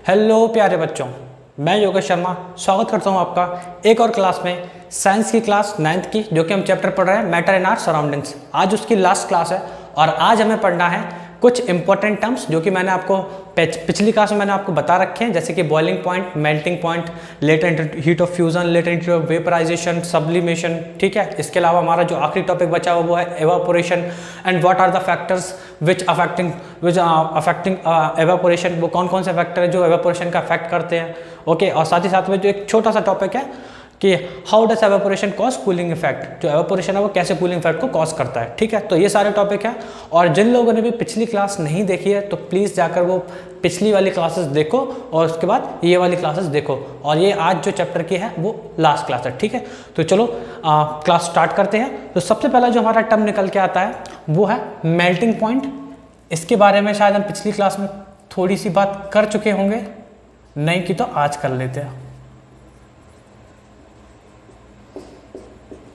Hello प्यारे बच्चों, मैं योगेश शर्मा स्वागत करता हूं आपका एक और क्लास में, साइंस की क्लास 9th की, जो कि हम चैप्टर पढ़ रहे हैं मैटर इन आवर सराउंडिंग्स। आज उसकी लास्ट क्लास है और आज हमें पढ़ना है कुछ इंपॉर्टेंट टर्म्स जो कि मैंने आपको पिछली क्लास में मैंने आपको बता रखे हैं, जैसे कि boiling point, melting point, latent heat of fusion, latent heat of vaporisation, sublimation. ठीक है, इसके अलावा हमारा जो आखिरी टॉपिक बचा हुआ वो है evaporation and what are the factors which affecting evaporation. वो कौन कौन से फैक्टर है जो एवापोरेशन का अफेक्ट करते हैं। ओके, और साथ ही साथ में जो एक छोटा सा टॉपिक है कि how does evaporation cause cooling effect, जो एवापोरेशन है वो कैसे कूलिंग इफेक्ट को कॉज करता है। ठीक है, तो ये सारे टॉपिक है और जिन लोगों ने भी पिछली क्लास नहीं देखी है तो प्लीज़ जाकर वो पिछली वाली क्लासेस देखो और उसके बाद ये वाली क्लासेस देखो, और ये आज जो चैप्टर की है वो लास्ट क्लास है। ठीक है, तो चलो क्लास स्टार्ट करते हैं। तो सबसे पहला जो हमारा टर्म निकल के आता है वो है मेल्टिंग पॉइंट। इसके बारे में शायद हम पिछली क्लास में थोड़ी सी बात कर चुके होंगे, नहीं की तो आज कर लेते हैं।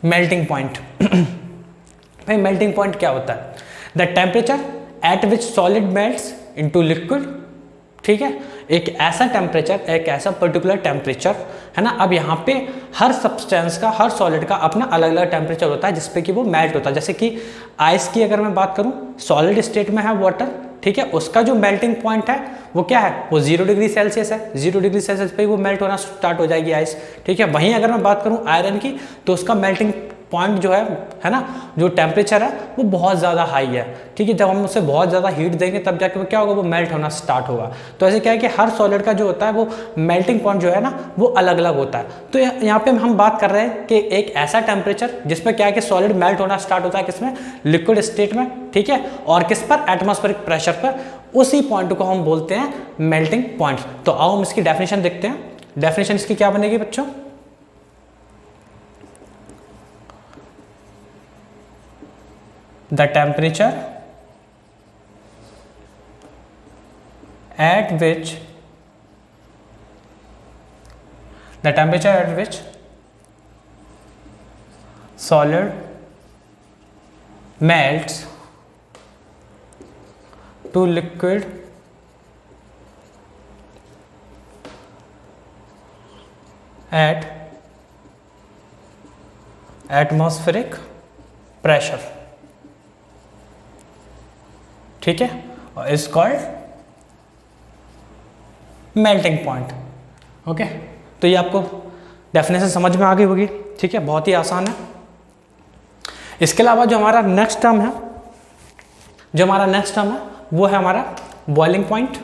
मेल्टिंग पॉइंट भाई, मेल्टिंग पॉइंट क्या होता है? The temperature at which solid melts into liquid. ठीक है, एक ऐसा टेम्परेचर, एक ऐसा पर्टिकुलर टेम्परेचर है ना। अब यहाँ पे हर सब्सटेंस का, हर सॉलिड का अपना अलग अलग टेम्परेचर होता है जिसपे कि वो मेल्ट होता है। जैसे कि आइस की अगर मैं बात करूँ, सॉलिड स्टेट में है वाटर, ठीक है, उसका जो मेल्टिंग पॉइंट है वो क्या है? वो 0 डिग्री सेल्सियस है। 0 डिग्री सेल्सियस पे वो मेल्ट होना स्टार्ट हो जाएगी आइस। ठीक है, वहीं अगर मैं बात करूँ आयरन की, तो उसका मेल्टिंग पॉइंट जो है ना, जो टेम्परेचर है वो बहुत ज़्यादा हाई है। ठीक है, जब हम उसे बहुत ज़्यादा हीट देंगे तब जाके वो क्या होगा? वो मेल्ट होना स्टार्ट होगा। तो ऐसे क्या है कि हर सॉलिड का जो होता है वो मेल्टिंग पॉइंट जो है ना वो अलग अलग होता है। तो यहाँ पे हम बात कर रहे हैं कि एक ऐसा टेम्परेचर जिसपे क्या है कि सॉलिड मेल्ट होना स्टार्ट होता है, किसमें? लिक्विड स्टेट में। ठीक है, और किस पर? एटमॉस्फेरिक प्रेशर पर। उसी पॉइंट को हम बोलते हैं मेल्टिंग पॉइंट। तो आओ हम इसकी डेफिनेशन देखते हैं। डेफिनेशन इसकी क्या बनेगी बच्चों? The temperature at which solid melts to liquid at atmospheric pressure। ठीक है, और is called melting point. Okay, तो ये आपको डेफिनेशन समझ में आ गई होगी। ठीक है, बहुत ही आसान है। इसके अलावा जो हमारा नेक्स्ट टर्म है वो है हमारा बॉइलिंग पॉइंट।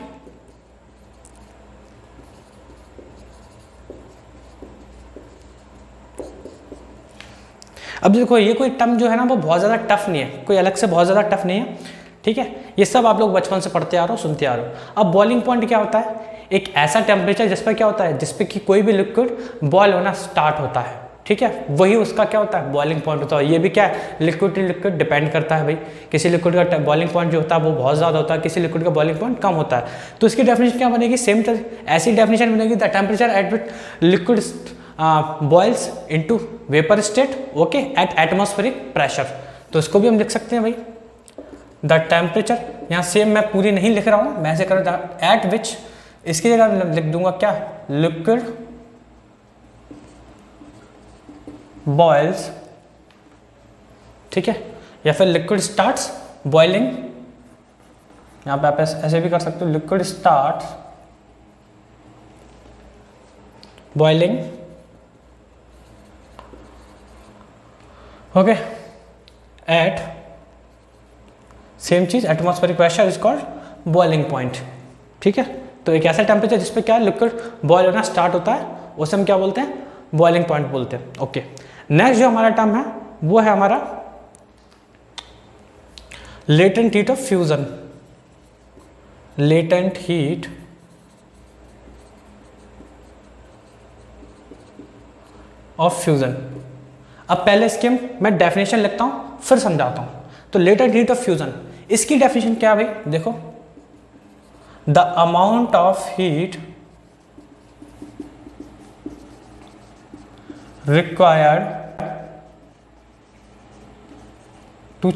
अब देखो, ये कोई टर्म जो है ना वो बहुत ज़्यादा टफ नहीं है, कोई अलग से बहुत ज़्यादा टफ नहीं है। ठीक है, ये सब आप लोग बचपन से पढ़ते आ रहे हो, सुनते आ रहे हो। अब बॉइलिंग पॉइंट क्या होता है? एक ऐसा टेम्परेचर जिस पर क्या होता है, जिस पे कि कोई भी लिक्विड बॉयल होना स्टार्ट होता है। ठीक है, वही उसका क्या होता है? बॉइलिंग पॉइंट होता है। ये भी क्या है? लिक्विड टू लिक्विड डिपेंड करता है भाई। किसी लिक्विड का बॉइलिंग पॉइंट जो होता है वो बहुत ज़्यादा होता है, किसी लिक्विड का बॉइलिंग पॉइंट कम होता है। तो इसकी डेफिनेशन क्या बनेगी? सेम ऐसी डेफिनेशन बनेगी, the temperature at which liquid boils into vapour state, okay, at atmospheric pressure. तो इसको भी हम लिख सकते हैं भाई, द टेम्परेचर। यहाँ सेम मैं पूरी नहीं लिख रहा हूँ, मैं ऐसे कर रहा हूँ एट विच, इसकी जगह लिख दूंगा क्या? Liquid boils. ठीक है, या फिर लिक्विड स्टार्ट्स बॉइलिंग। यहाँ पे आप ऐसे भी कर सकते हो, liquid starts boiling. Okay, at same चीज atmospheric pressure is called boiling point. ठीक है, तो एक ऐसा टेम्परेचर जिस पे क्या लिक्विड बॉयल होना स्टार्ट होता है उसे हम क्या बोलते हैं? बॉइलिंग पॉइंट बोलते हैं। ओके, नेक्स्ट जो हमारा टर्म है वो है हमारा latent heat of fusion. Latent heat of fusion. अब पहले इसकी मैं डेफिनेशन लिखता हूं फिर समझाता हूं। तो लेटेंट हीट ऑफ फ्यूजन, इसकी डेफिनेशन क्या है भाई? देखो, the amount of heat required to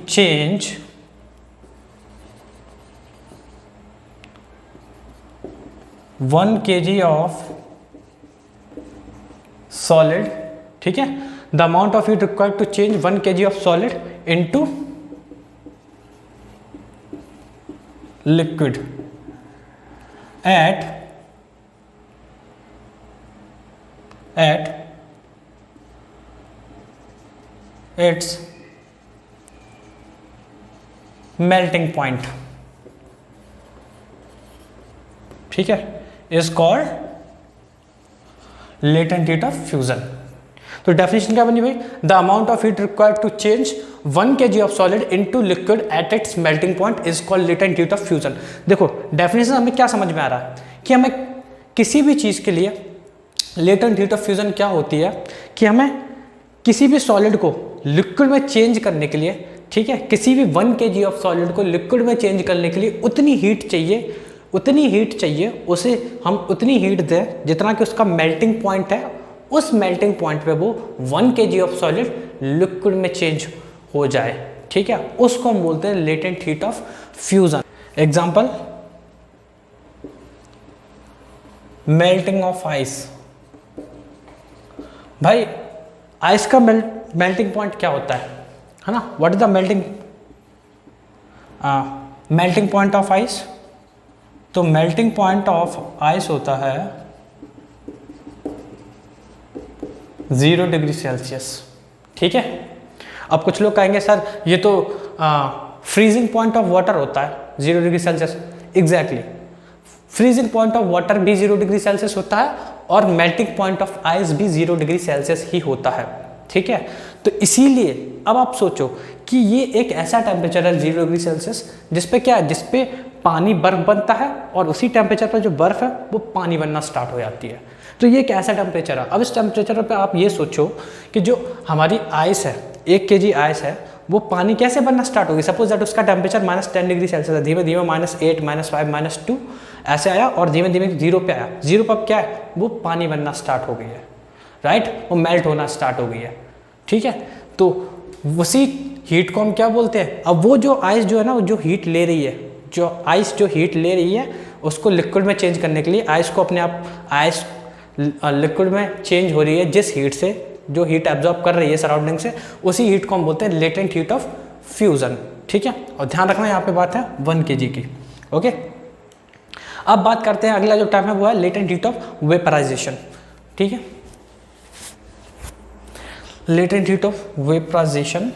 1 kg of solid, ठीक है, the amount of heat required to change 1 kg of solid into liquid at its melting point, ठीक है, is called latent heat of fusion। तो definition क्या बनी भाई? The amount of heat required to change 1 kg of solid into liquid at its melting point is called latent heat of fusion. देखो definition हमें क्या समझ में आ रहा है कि हमें किसी भी चीज़ के लिए लेटेंट हीट ऑफ फ्यूजन क्या होती है कि हमें किसी भी सॉलिड को लिक्विड में चेंज करने के लिए, ठीक है, किसी भी 1 kg ऑफ सॉलिड को लिक्विड में चेंज करने के लिए उतनी हीट चाहिए, उसे हम उतनी हीट दें जितना कि उसका मेल्टिंग पॉइंट है, उस मेल्टिंग पॉइंट पे वो 1 kg ऑफ सॉलिड लिक्विड में चेंज हो जाए, ठीक है, उसको हम बोलते हैं latent heat of fusion. Example, melting of ice. भाई आइस का मेल्टिंग पॉइंट क्या होता है ना? What is the melting point of ice? तो मेल्टिंग पॉइंट ऑफ आइस होता है 0 डिग्री सेल्सियस, ठीक है। अब कुछ लोग कहेंगे सर ये तो फ्रीजिंग पॉइंट ऑफ वाटर होता है 0 degree Celsius. Exactly, freezing point of water भी 0 डिग्री सेल्सियस होता है और मेल्टिंग पॉइंट ऑफ आइस भी 0 डिग्री सेल्सियस ही होता है, ठीक है। तो इसीलिए अब आप सोचो कि ये एक ऐसा टेम्परेचर है 0 डिग्री सेल्सियस जिसपे क्या है, जिसपे पानी बर्फ बनता है और उसी टेम्परेचर पर जो बर्फ है वो पानी बनना स्टार्ट हो जाती है। तो ये एक ऐसा टेम्परेचर है। अब इस टेम्परेचर पे आप ये सोचो कि जो हमारी आइस है, 1 kg आइस है, वो पानी कैसे बनना स्टार्ट होगी। सपोज दैट उसका टेम्परेचर -10 डिग्री सेल्सियस है, धीमे धीमे -8, -5, -2 ऐसे आया और धीमे धीमे 0 पे आया। 0 पर क्या है, वो पानी बनना स्टार्ट हो गई है, राइट, वो मेल्ट होना स्टार्ट हो गई है, ठीक है। तो उसी हीट को हम क्या बोलते हैं? अब वो जो आइस जो है ना, जो हीट ले रही है, जो आइस जो हीट ले रही है उसको लिक्विड में चेंज करने के लिए आइस को अपने आप आइस लिक्विड में चेंज हो रही है जिस हीट से, जो हीट एब्जॉर्ब कर रही है सराउंडिंग से, उसी हीट को हम बोलते हैं लेटेंट हीट ऑफ फ्यूजन, ठीक है। और ध्यान रखना यहाँ पे बात है 1 kg की, ओके। अब बात करते हैं अगला जो टर्म है वो है लेटेंट हीट ऑफ वेपराइजेशन, ठीक है। Latent heat of vaporisation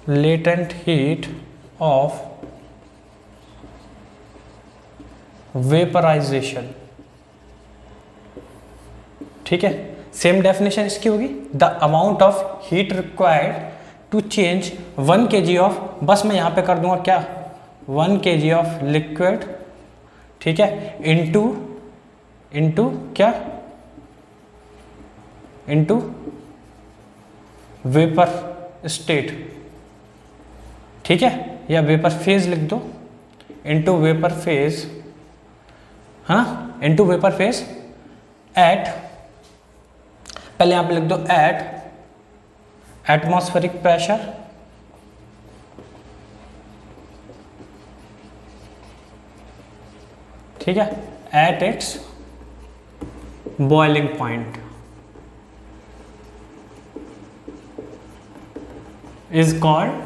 latent heat of vaporization, ठीक है। सेम डेफिनेशन इसकी होगी, the amount of heat required to change 1 kg of, बस मैं यहां पे कर दूंगा क्या, 1 kg ऑफ लिक्विड, ठीक है, इनटू क्या, इनटू वेपर स्टेट, ठीक है, या वेपर फेज लिख दो, इनटू वेपर फेज, हाँ, इनटू वेपर फेज एट, पहले यहां पे लिख दो एट एटमॉस्फेरिक प्रेशर, ठीक है, at its boiling point is called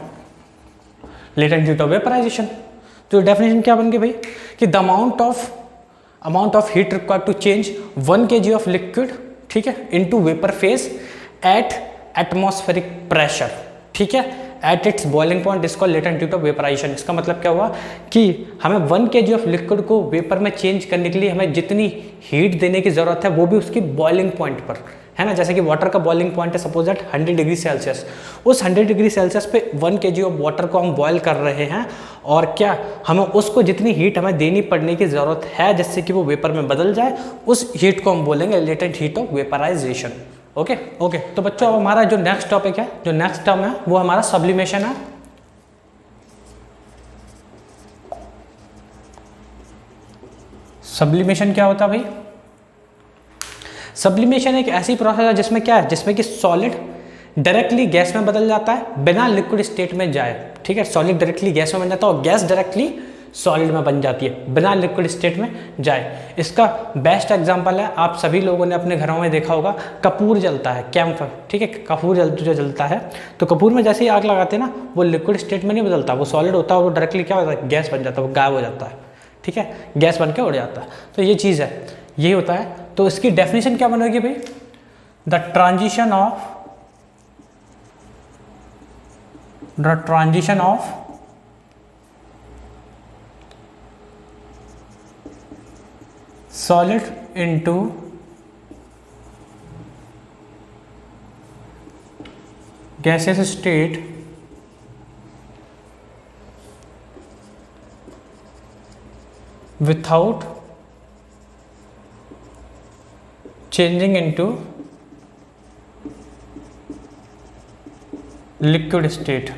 latent heat of vaporisation. तो डेफिनेशन क्या बन गई भाई कि the amount of heat required to change 1 kg of liquid, ठीक है, into vapour phase at atmospheric pressure, ठीक है, at its boiling point is called latent heat of vaporisation. इसका मतलब क्या हुआ कि हमें 1 kg ऑफ लिक्विड को वेपर में चेंज करने के लिए हमें जितनी हीट देने की जरूरत है वो भी उसकी बॉइलिंग पॉइंट पर है ना। जैसे कि वाटर का बॉइलिंग पॉइंट है सपोज दैट 100 डिग्री सेल्सियस, उस 100 डिग्री सेल्सियस पे 1 kg ऑफ वाटर को हम बॉयल कर रहे हैं और क्या हमें उसको जितनी हीट हमें देनी पड़ने की ज़रूरत है जिससे कि वो वेपर में बदल जाए, उस हीट को हम बोलेंगे latent heat of vaporisation, okay. तो बच्चों अब हमारा जो नेक्स्ट टॉपिक है, जो नेक्स्ट टर्म है वो हमारा सब्लिमेशन है। सब्लिमेशन क्या होता है भाई? सब्लिमेशन एक ऐसी प्रोसेस है जिसमें क्या है, जिसमें कि सॉलिड डायरेक्टली गैस में बदल जाता है बिना लिक्विड स्टेट में जाए, ठीक है। सॉलिड डायरेक्टली गैस में बन जाता है और गैस डायरेक्टली सॉलिड में बन जाती है बिना लिक्विड स्टेट में जाए। इसका बेस्ट एग्जांपल है, आप सभी लोगों ने अपने घरों में देखा होगा, कपूर जलता है, कैंप, ठीक है, कपूर जो जलता है, तो कपूर में जैसे ही आग लगाते हैं ना, वो लिक्विड स्टेट में नहीं बदलता, वो सॉलिड होता है, वो डायरेक्टली क्या होता है, गैस बन जाता है, वो गायब हो जाता है, ठीक है, गैस बन के उड़ जाता है। तो ये चीज़ है, यही होता है। तो इसकी डेफिनेशन क्या बनेगी भाई, the transition of solid into gaseous state without changing into liquid state,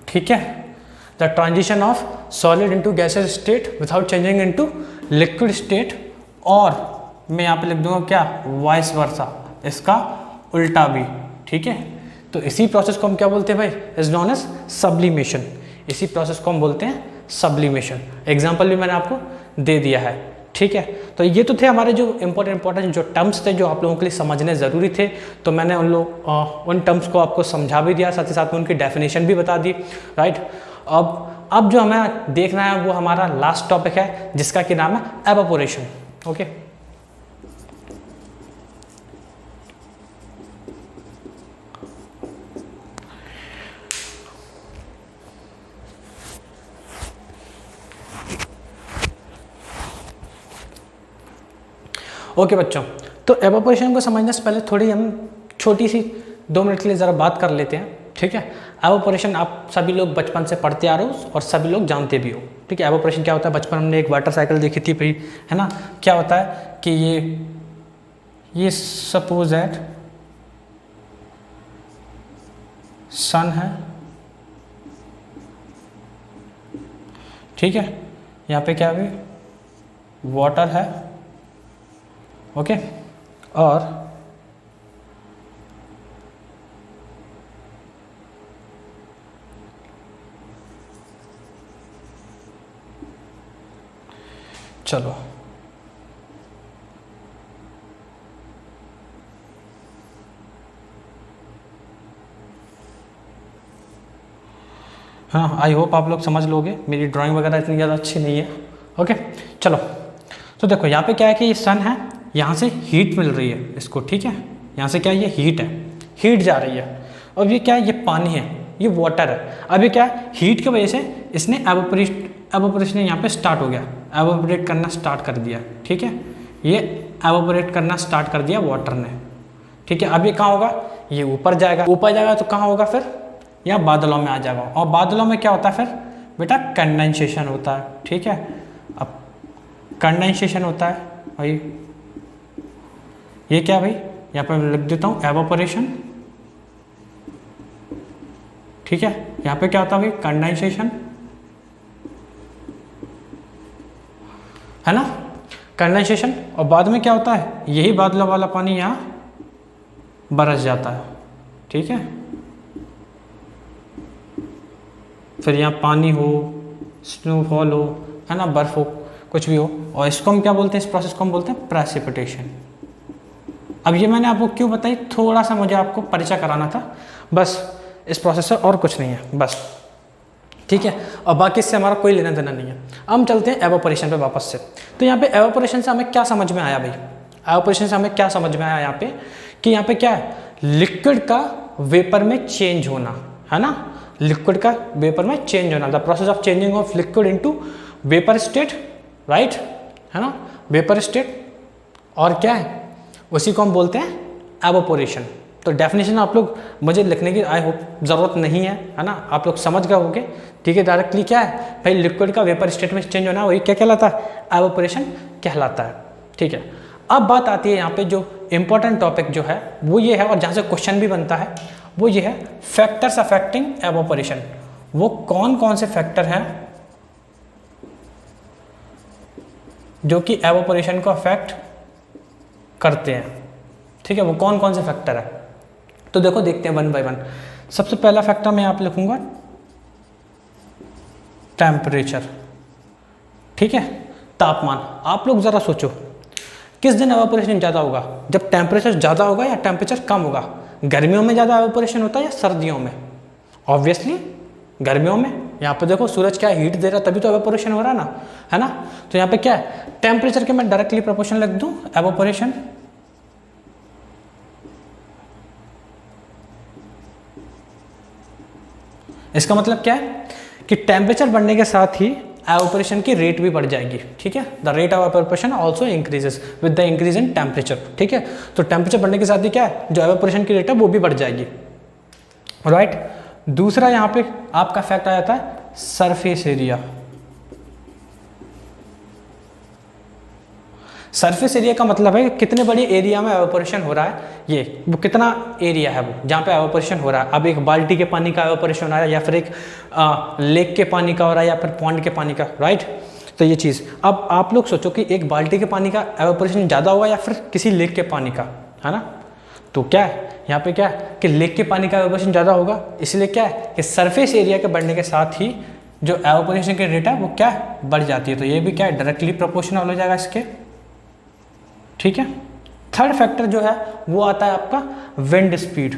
ठीक है। The transition of solid into gases state without changing into liquid state, और मैं यहाँ पे लिख दूंगा क्या, वाइस वर्सा, इसका उल्टा भी, ठीक है। तो इसी प्रोसेस को हम क्या बोलते हैं भाई, इज नॉन एज सब्लिमेशन। इसी प्रोसेस को हम बोलते हैं सब्लिमेशन। एग्जाम्पल भी मैंने आपको दे दिया है, ठीक है। तो ये तो थे हमारे जो इंपॉर्टेंट जो टर्म्स थे जो आप लोगों के लिए समझने ज़रूरी थे, तो मैंने उन टर्म्स को आपको समझा भी दिया, साथ ही साथ में उनकी डेफिनेशन भी बता दी, राइट। अब जो हमें देखना है वो हमारा लास्ट टॉपिक है, जिसका कि नाम है एवापोरेशन, ओके। ओके बच्चों, तो एवापोरेशन को समझने से पहले थोड़ी हम छोटी सी 2 मिनट के लिए ज़रा बात कर लेते हैं, ठीक है। एवापोरेशन आप सभी लोग बचपन से पढ़ते आ रहे हो और सभी लोग जानते भी हो, ठीक है। एवापोरेशन क्या होता है, बचपन में हमने एक वाटर साइकिल देखी थी भाई, है ना। क्या होता है कि ये सपोज दैट सन है, ठीक है, यहाँ पे क्या है, वाटर है, ओके, और चलो हाँ, आई होप आप लोग समझ लोगे, मेरी ड्राइंग वगैरह इतनी ज़्यादा अच्छी नहीं है, ओके। चलो, तो देखो यहाँ पे क्या है कि ये सन है, यहाँ से हीट मिल रही है इसको, ठीक है, यहाँ से क्या है, ये हीट है, हीट जा रही है। अब ये क्या है, ये पानी है, ये वाटर है। अब ये क्या है, हीट की वजह से इसने एवापोरेशन यहाँ पे स्टार्ट हो गया, एवापोरेट करना स्टार्ट कर दिया, ठीक है, ये एवापोरेट करना स्टार्ट कर दिया वाटर ने, ठीक है। अब ये कहाँ होगा, ये ऊपर जाएगा, ऊपर जाएगा तो कहाँ होगा फिर, यहाँ बादलों में आ जाएगा, और बादलों में क्या होता है फिर बेटा, कंडेंसेशन होता है, ठीक है। अब कंडेंसेशन होता है भाई, ये क्या भाई, यहाँ पर लिख देता हूँ एवापोरेशन, ठीक है। यहाँ पे क्या होता है भाई, कंडेंसेशन, है ना, कंडेंसेशन। और बाद में क्या होता है, यही बादलों वाला पानी यहाँ बरस जाता है, ठीक है। फिर यहाँ पानी हो, स्नोफॉल हो, है ना, बर्फ हो, कुछ भी हो, और इसको हम क्या बोलते हैं, इस प्रोसेस को हम बोलते हैं प्रेसिपिटेशन। अब ये मैंने आपको क्यों बताई, थोड़ा सा मुझे आपको परिचय कराना था बस इस प्रोसेस से, और कुछ नहीं है बस, ठीक है। और बाकी इससे हमारा कोई लेना देना नहीं है। अब हम चलते हैं एवापोरेशन पे वापस से। तो यहाँ पे एवापोरेशन से हमें क्या समझ में आया भाई, एवापोरेशन से हमें क्या समझ में आया यहाँ पे, कि यहाँ पे क्या है, लिक्विड का वेपर में चेंज होना, है ना, लिक्विड का वेपर में चेंज होना, the process of changing of liquid into vapour state, right, है ना, वेपर स्टेट। और क्या है, उसी को हम बोलते हैं एवापोरेशन। तो डेफिनेशन आप लोग मुझे लिखने की आई होप ज़रूरत नहीं है ना, आप लोग समझ गए होंगे, ठीक है। डायरेक्टली क्या है भाई, लिक्विड का वेपर स्टेट में चेंज होना, वही क्या कहलाता है, एवापोरेशन कहलाता है, ठीक है। अब बात आती है यहाँ पे जो इम्पोर्टेंट टॉपिक जो है वो ये है, और जहाँ से क्वेश्चन भी बनता है वो ये है, फैक्टर्स अफेक्टिंग एवापोरेशन। वो कौन कौन से फैक्टर हैं जो कि एवापोरेशन को अफेक्ट करते हैं, ठीक है, वो कौन कौन से फैक्टर है। तो देखो देखते हैं वन बाय वन। सबसे पहला फैक्टर मैं यहाँ पे लिखूंगा टेम्परेचर, ठीक है, तापमान। आप लोग ज़रा सोचो किस दिन एवापोरेशन ज़्यादा होगा, जब टेम्परेचर ज़्यादा होगा या टेम्परेचर कम होगा? गर्मियों में ज़्यादा एवापोरेशन होता है या सर्दियों में? ऑब्वियसली गर्मियों में। यहाँ पे देखो सूरज क्या हीट दे रहा है, तभी तो एवापोरेशन हो रहा है ना, है ना। तो यहाँ पे क्या है, टेम्परेचर के मैं डायरेक्टली प्रोपोर्शन लिख दूँ एवापोरेशन, इसका मतलब क्या है कि टेम्परेचर बढ़ने के साथ ही एवापोरेशन की रेट भी बढ़ जाएगी, ठीक है। The rate of evaporation also increases with the increase in temperature, ठीक है। तो टेम्परेचर बढ़ने के साथ ही क्या है, जो एवापोरेशन की रेट है वो भी बढ़ जाएगी, राइट। दूसरा यहाँ पे आपका फैक्ट आ जाता है सरफेस एरिया। सरफेस एरिया का मतलब है कि कितने बड़ी एरिया में एवापोरेशन हो रहा है, ये वो कितना एरिया है वो जहाँ पे एवापोरेशन हो रहा है। अब एक बाल्टी के पानी का एवापोरेशन हो रहा है या फिर एक लेक के पानी का हो रहा है या फिर पॉन्ड के पानी का, राइट। तो ये चीज़, अब आप लोग सोचो कि एक बाल्टी के पानी का एवापोरेशन ज़्यादा होगा या फिर किसी लेक के पानी का, है ना। तो क्या है यहाँ पे क्या है कि लेक के पानी का एवापोरेशन ज़्यादा होगा, इसलिए क्या है कि सरफेस एरिया के बढ़ने के साथ ही जो एवापोरेशन की रेट है वो क्या है, बढ़ जाती है। तो ये भी क्या है, डायरेक्टली प्रोपोर्शनल हो जाएगा इसके, ठीक है। थर्ड फैक्टर जो है वो आता है आपका विंड स्पीड।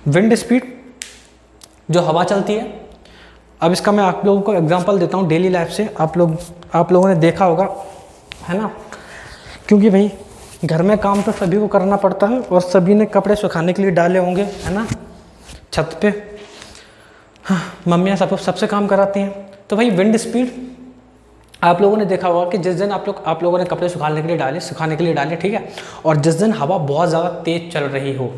विंड स्पीड जो हवा चलती है, अब इसका मैं आप लोगों को एग्जांपल देता हूँ डेली लाइफ से। आप लोगों ने देखा होगा, है ना, क्योंकि भाई घर में काम तो सभी को करना पड़ता है और सभी ने कपड़े सुखाने के लिए डाले होंगे, है ना, छत पे। हाँ, मम्मियाँ सबसे काम कराती हैं। तो भाई विंड स्पीड आप लोगों ने देखा होगा कि जिस दिन आप लोगों ने कपड़े सुखाने के लिए डाले, ठीक है, और जिस दिन हवा बहुत ज़्यादा तेज़ चल रही हो,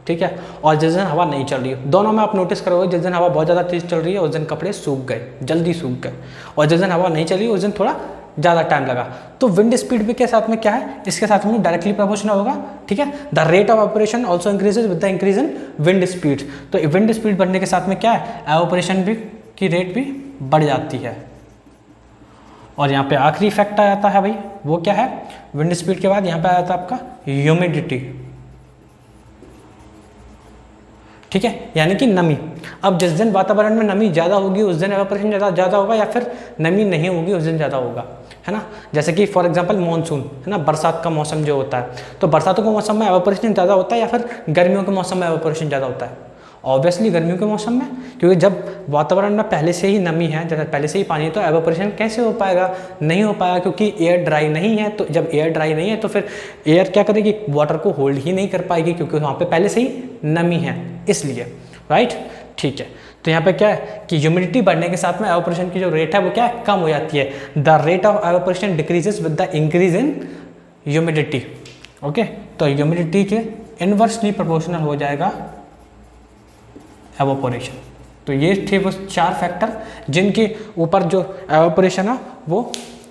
ठीक है, और जिस दिन हवा नहीं चल रही हो, दोनों में आप नोटिस करोगे जिस दिन हवा बहुत ज़्यादा तेज़ चल रही है उस दिन कपड़े सूख गए, जल्दी सूख गए, और जिस दिन हवा नहीं चली उस दिन थोड़ा ज़्यादा टाइम लगा। तो विंड स्पीड भी के साथ में क्या है, इसके साथ में डायरेक्टली प्रोपोर्शनल होगा, ठीक है। The rate of operation also increases with the increase in wind speed. तो विंड स्पीड बढ़ने के साथ में क्या है, एवापोरेशन भी की रेट भी बढ़ जाती है। और यहाँ पे आखिरी फैक्ट आ जाता है भाई, वो क्या है, विंड स्पीड के बाद यहाँ पे आ जाता है आपका ह्यूमिडिटी, ठीक है, यानी कि नमी। अब जिस दिन वातावरण में नमी ज़्यादा होगी उस दिन एवापोरेशन ज़्यादा होगा, या फिर नमी नहीं होगी उस दिन ज़्यादा होगा, है ना। जैसे कि फॉर एग्जांपल मॉनसून, है ना, बरसात का मौसम जो होता है, तो बरसातों के मौसम में एवापोरेशन ज़्यादा होता है या फिर गर्मियों के मौसम में एवापोरेशन ज़्यादा होता है? ऑब्वियसली गर्मियों के मौसम में, क्योंकि जब वातावरण में पहले से ही नमी है, जैसे पहले से ही पानी है, तो एवापोरेशन कैसे हो पाएगा, नहीं हो पाएगा, क्योंकि एयर ड्राई नहीं है। तो जब एयर ड्राई नहीं है तो फिर एयर क्या करेगी, वाटर को होल्ड ही नहीं कर पाएगी, क्योंकि वहाँ पे पहले से ही नमी है, इसलिए, राइट, ठीक है। तो यहाँ पे क्या है कि ह्यूमिडिटी बढ़ने के साथ में एवापोरेशन की जो रेट है वो क्या है, कम हो जाती है। The rate of evaporation decreases with the increase in humidity, okay. तो ह्यूमिडिटी के इनवर्सली प्रोपोर्शनल हो जाएगा एवापोरेशन। तो ये थे वो 4 फैक्टर जिनके ऊपर जो एवापोरेशन है वो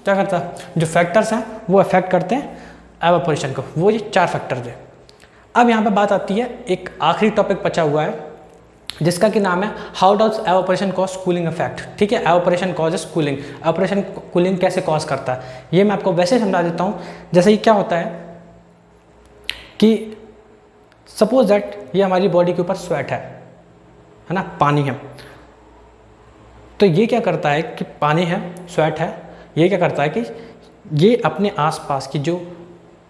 क्या करता है, जो फैक्टर्स हैं वो अफेक्ट करते हैं एवापोरेशन को, वो ये 4 फैक्टर थे। अब यहाँ पे बात आती है, एक आखिरी टॉपिक बचा हुआ है जिसका कि नाम है how does evaporation cause cooling effect, ठीक है। Evaporation causes cooling, evaporation cooling कैसे कॉज करता है ये मैं आपको वैसे समझा देता हूँ। जैसे कि क्या होता है कि सपोज दैट ये हमारी बॉडी के ऊपर स्वेट है ना, पानी है। तो ये क्या करता है कि पानी है, स्वेट है, ये क्या करता है कि ये अपने आसपास की जो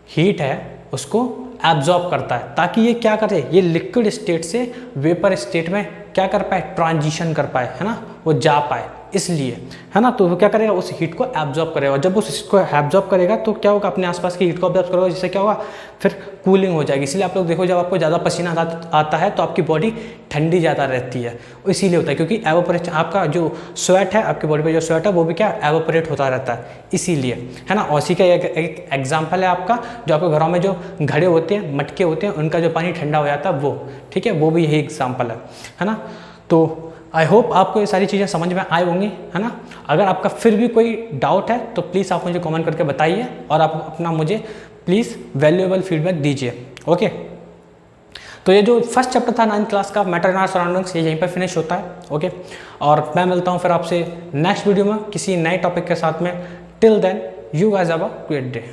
हीट है उसको एब्जॉर्ब करता है, ताकि ये क्या करे, ये लिक्विड स्टेट से वेपर स्टेट में क्या कर पाए, ट्रांजिशन कर पाए, है ना, वो जा पाए, इसलिए, है ना। तो वो क्या करेगा, उस हीट को एब्जॉर्ब करेगा। जब उस हीट को एब्जॉर्ब करेगा तो क्या होगा, अपने आसपास की हीट को एब्जॉर्ब करेगा, जिससे क्या होगा, फिर कूलिंग हो जाएगी। इसलिए आप लोग देखो, जब आपको ज़्यादा पसीना आता है तो आपकी बॉडी ठंडी ज़्यादा रहती है, इसीलिए होता है, क्योंकि एवापोरेशन, आपका जो स्वेट है, आपकी बॉडी पे जो स्वेट है वो भी क्या एवापोरेट होता रहता है, इसीलिए, है ना। और इसी का एक एग्जाम्पल है आपका, जो आपके घरों में जो घड़े होते हैं, मटके होते हैं, उनका जो पानी ठंडा हो जाता है वो, ठीक है, वो भी यही एग्जाम्पल है ना। तो आई होप आपको ये सारी चीज़ें समझ में आई होंगी, है ना। अगर आपका फिर भी कोई डाउट है तो प्लीज़ आप मुझे कमेंट करके बताइए, और आप अपना मुझे प्लीज़ वैल्यूएबल फीडबैक दीजिए, ओके। तो ये जो फर्स्ट चैप्टर था 9th क्लास का, मैटर इन आवर सराउंडिंग्स, ये यहीं पर फिनिश होता है, ओके। और मैं मिलता हूँ फिर आपसे नेक्स्ट वीडियो में किसी नए टॉपिक के साथ में। Till then you guys have a great day.